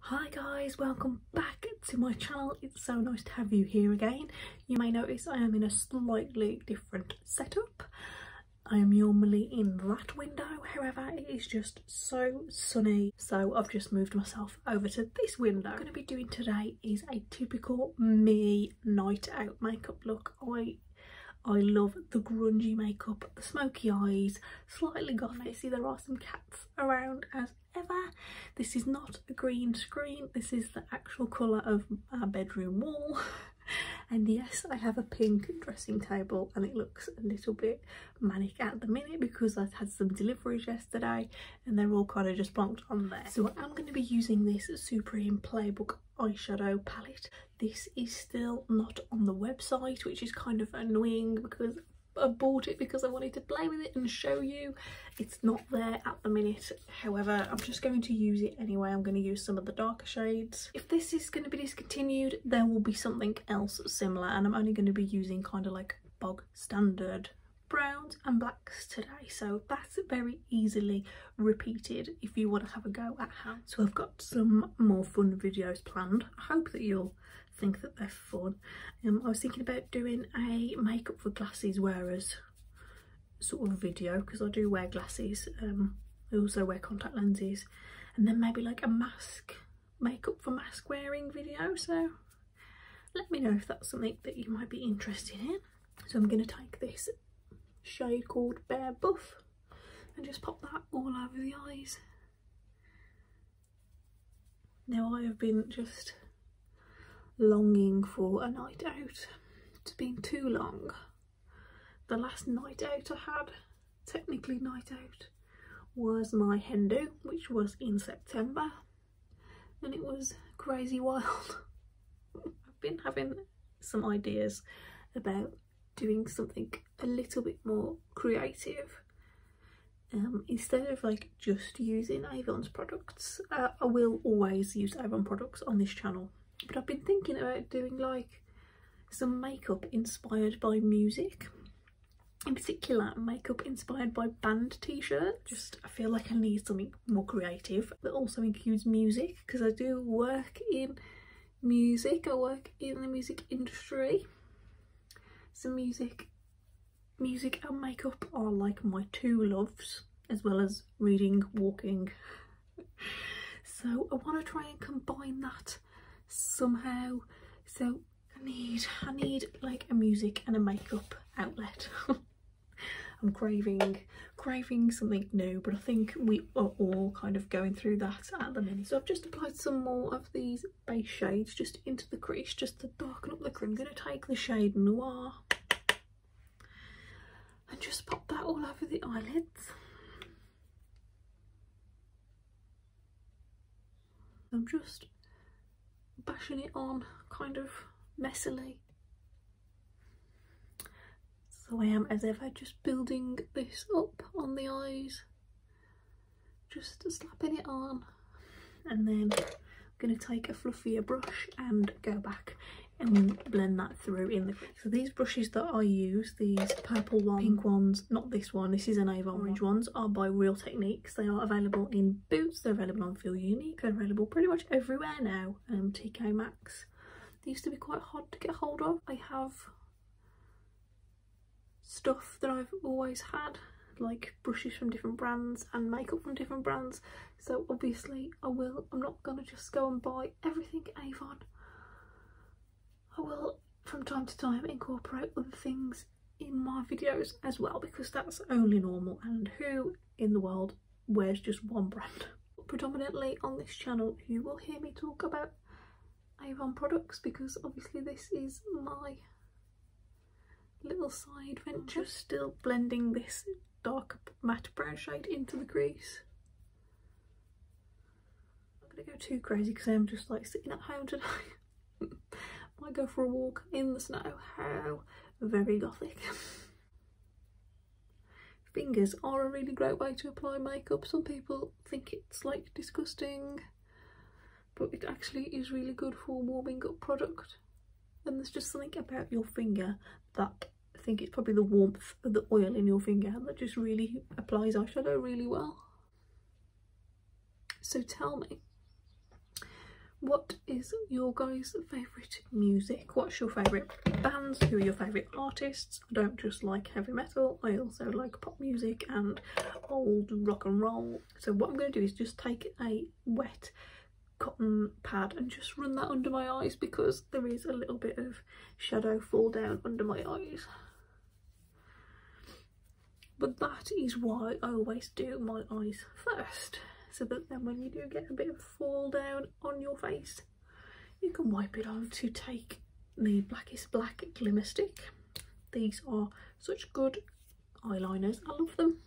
Hi guys, welcome back to my channel. It's so nice to have you here again. You may notice I am in a slightly different setup. I am normally in that window, however it is just so sunny, so I've just moved myself over to this window. What I'm going to be doing today is a typical me night out makeup look. I love the grungy makeup, the smoky eyes, slightly gothic. See, there are some cats around as ever. This is not a green screen, this is the actual colour of our bedroom wall. And yes, I have a pink dressing table and it looks a little bit manic at the minute because I've had some deliveries yesterday and they're all kind of just plonked on there. So I'm going to be using this Supreme Playbook eyeshadow palette. This is still not on the website, which is kind of annoying because I bought it because I wanted to play with it and show you. It's not there at the minute, however I'm just going to use it anyway. I'm going to use some of the darker shades. If this is going to be discontinued, there will be something else similar, and I'm only going to be using kind of like bog standard browns and blacks today, so that's very easily repeated if you want to have a go at how. So I've got some more fun videos planned. I hope that you'll think that they're fun. I was thinking about doing a makeup for glasses wearers sort of video because I do wear glasses. I also wear contact lenses, and then maybe like a makeup for mask wearing video. So let me know if that's something that you might be interested in. So I'm going to take this shade called Bare Buff and just pop that all over the eyes. Now I have been just longing for a night out. It's been too long. The last night out I had, technically night out, was my hen do, which was in September, and it was crazy wild. I've been having some ideas about doing something a little bit more creative. Instead of like just using Avon's products, I will always use Avon products on this channel, but I've been thinking about doing like some makeup inspired by music, in particular makeup inspired by band t-shirts. I feel like I need something more creative that also includes music, because I do work in music. I work in the music industry, so music and makeup are like my two loves, as well as reading, walking. So I want to try and combine that somehow. So I need like a music and a makeup outlet. I'm craving something new, but I think we are all kind of going through that at the minute. So I've just applied some more of these base shades just into the crease, just to darken up the crease. I'm going to take the shade Noir and just pop that all over the eyelids. I'm just bashing it on kind of messily. So I am, as ever, just building this up on the eyes, just slapping it on, and then I'm going to take a fluffier brush and go back and blend that through in the crease. So these brushes that I use, these purple ones, pink ones, not this one, this is an Avon, orange ones, are by Real Techniques. They are available in Boots, they're available on Feel Unique, they're available pretty much everywhere now. TK Maxx. They used to be quite hard to get hold of. I have stuff that I've always had, like brushes from different brands and makeup from different brands, so obviously I'm not gonna just go and buy everything Avon. I will from time to time incorporate other things in my videos as well, because that's only normal, and who in the world wears just one brand? Predominantly on this channel you will hear me talk about Avon products, because obviously this is my little side venture. Just still blending this dark matte brown shade into the crease. I'm not going to go too crazy because I'm just like sitting at home today. Might go for a walk in the snow. How very gothic. Fingers are a really great way to apply makeup. Some people think it's like disgusting, but it actually is really good for warming up product. And there's just something about your finger that, I think it's probably the warmth of the oil in your finger, that just really applies eyeshadow really well. So tell me, what is your guys' favourite music? What's your favourite bands? Who are your favourite artists? I don't just like heavy metal, I also like pop music and old rock and roll. So what I'm going to do is just take a wet cotton pad and just run that under my eyes, because there is a little bit of shadow fall down under my eyes. But that is why I always do my eyes first, so that then when you do get a bit of fall down on your face, you can wipe it off. To take the Blackest Black Glimmer Stick. These are such good eyeliners, I love them.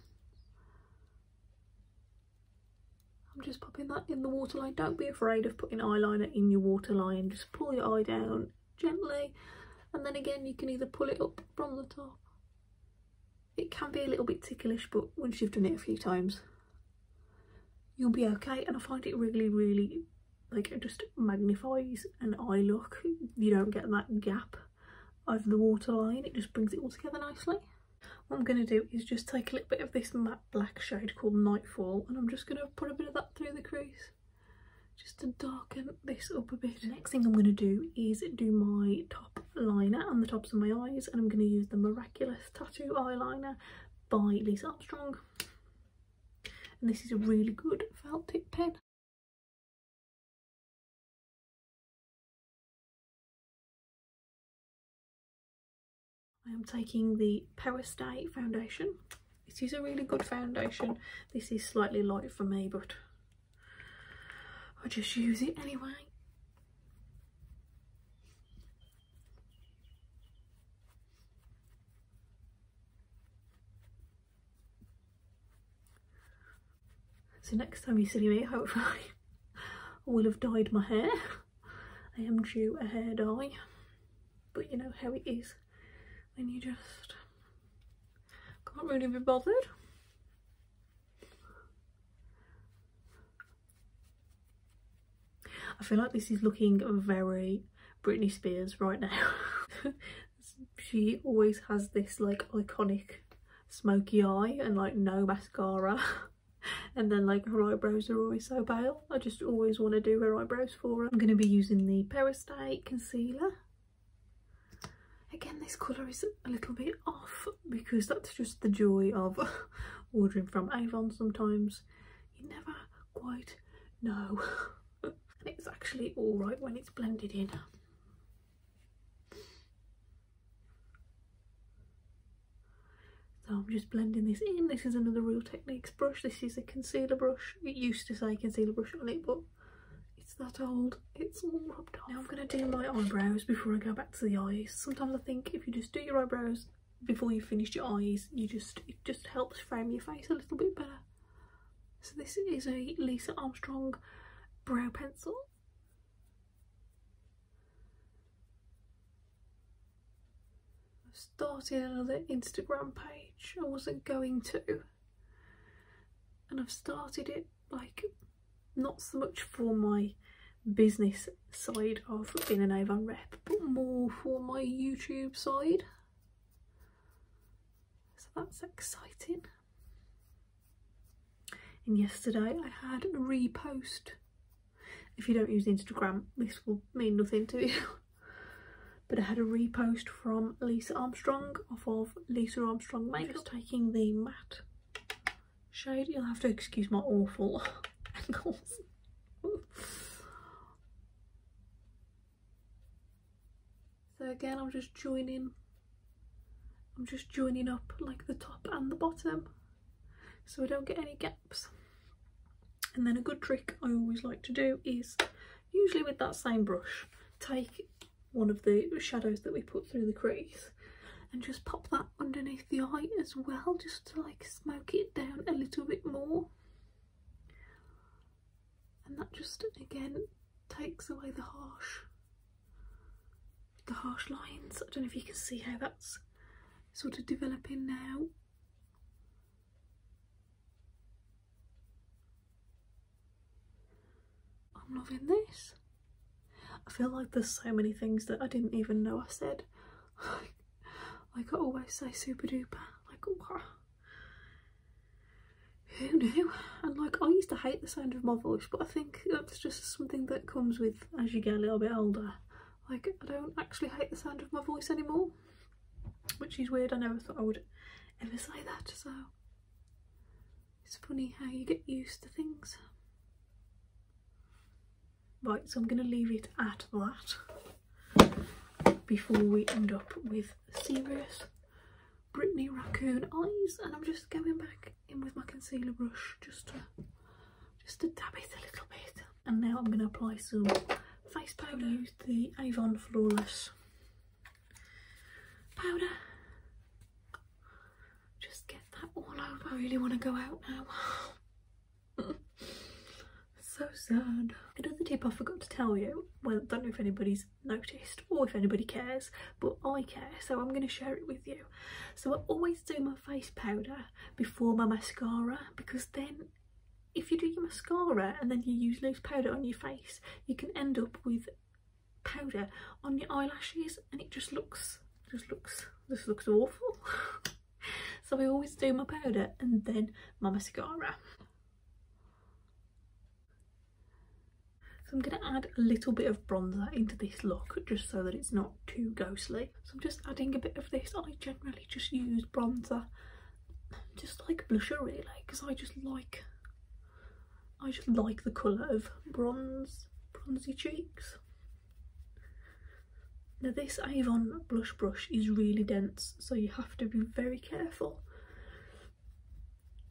I'm just popping that in the waterline. Don't be afraid of putting eyeliner in your waterline. Just pull your eye down gently, and then again you can either pull it up from the top. It can be a little bit ticklish, but once you've done it a few times, you'll be okay. And I find it really, like, it just magnifies an eye look. You don't get that gap over the waterline, it just brings it all together nicely. What I'm going to do is just take a little bit of this matte black shade called Nightfall, and I'm just going to put a bit of that through the crease, just to darken this up a bit. The next thing I'm going to do is do my top liner on the tops of my eyes, and I'm going to use the Miraculous Tattoo Eyeliner by Lisa Armstrong. And this is a really good felt tip pen. I am taking the Power Stay foundation. This is a really good foundation. This is slightly light for me, but I just use it anyway. So next time you see me, hopefully I will have dyed my hair. I am due a hair dye, but you know how it is when you just can't really be bothered. I feel like this is looking very Britney Spears right now. She always has this like iconic smoky eye and like no mascara. And then like her eyebrows are always so pale. I just always want to do her eyebrows for her. I'm going to be using the Power Stay concealer. Again, this colour is a little bit off, because that's just the joy of ordering from Avon sometimes. You never quite know. And it's actually alright when it's blended in. So I'm just blending this in. This is another Real Techniques brush. This is a concealer brush. It used to say concealer brush on it, but it's that old. It's all rubbed off. Now I'm going to do my eyebrows before I go back to the eyes. Sometimes I think if you just do your eyebrows before you finish your eyes, it just helps frame your face a little bit better. So this is a Lisa Armstrong brow pencil. I've started another Instagram page. I wasn't going to, and I've started it like not so much for my business side of being an Avon rep, but more for my YouTube side. So that's exciting. And yesterday I had a repost. If you don't use Instagram, this will mean nothing to you. But I had a repost from Lisa Armstrong off of Lisa Armstrong Makeup. Just taking the matte shade. You'll have to excuse my awful angles. So again, I'm just joining up like the top and the bottom, so I don't get any gaps. And then a good trick I always like to do is, usually with that same brush, take one of the shadows that we put through the crease and just pop that underneath the eye as well, just to like smoke it down a little bit more. And that just again takes away the harsh lines. I don't know if you can see how that's sort of developing now. I'm loving this. I feel like there's so many things that I didn't even know I said. Like I always say super duper, like wow. Who knew? And like, I used to hate the sound of my voice, but I think that's just something that comes with as you get a little bit older. Like, I don't actually hate the sound of my voice anymore, which is weird. I never thought I would ever say that, so it's funny how you get used to things. Right, so I'm going to leave it at that before we end up with serious Brittany raccoon eyes, and I'm just going back in with my concealer brush just to dab it a little bit. And now I'm going to apply some face powder. Use the Avon Flawless powder. Just get that all over. I really want to go out now. So sad. Another tip I forgot to tell you, well, I don't know if anybody's noticed or if anybody cares, but I care, so I'm going to share it with you. So I always do my face powder before my mascara, because then if you do your mascara and then you use loose powder on your face, you can end up with powder on your eyelashes and it just looks awful. So I always do my powder and then my mascara. So I'm going to add a little bit of bronzer into this look, just so that it's not too ghostly. So I'm just adding a bit of this. I generally just use bronzer, just like blusher really, because I just like the colour of bronzy cheeks. Now this Avon blush brush is really dense, so you have to be very careful,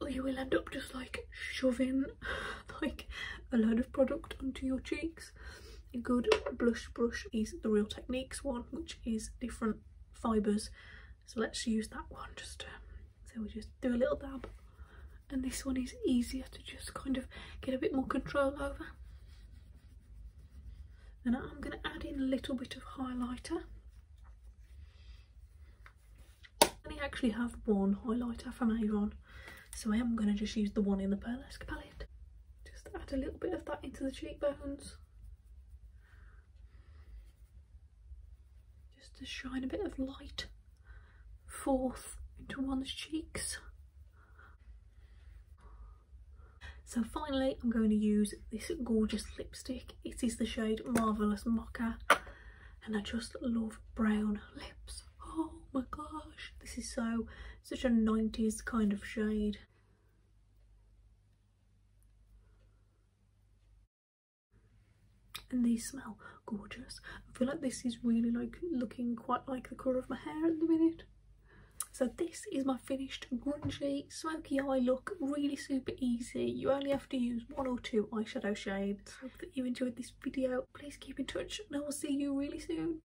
or you will end up just like shoving like a load of product onto your cheeks. A good blush brush is the Real Techniques one, which is different fibres, so let's use that one. So we just do a little dab, and this one is easier to just kind of get a bit more control over. And I'm going to add in a little bit of highlighter. I only actually have one highlighter from Avon, so I am going to just use the one in the Pearlesque palette. Just add a little bit of that into the cheekbones, just to shine a bit of light forth into one's cheeks. So finally I'm going to use this gorgeous lipstick. It is the shade Marvellous Mocha, and I just love brown lips. Oh my gosh, this is such a 90s kind of shade. And these smell gorgeous. I feel like this is really like looking quite like the colour of my hair at the minute. So this is my finished grungy smoky eye look. Really super easy. You only have to use 1 or 2 eyeshadow shades. Hope that you enjoyed this video. Please keep in touch and I will see you really soon.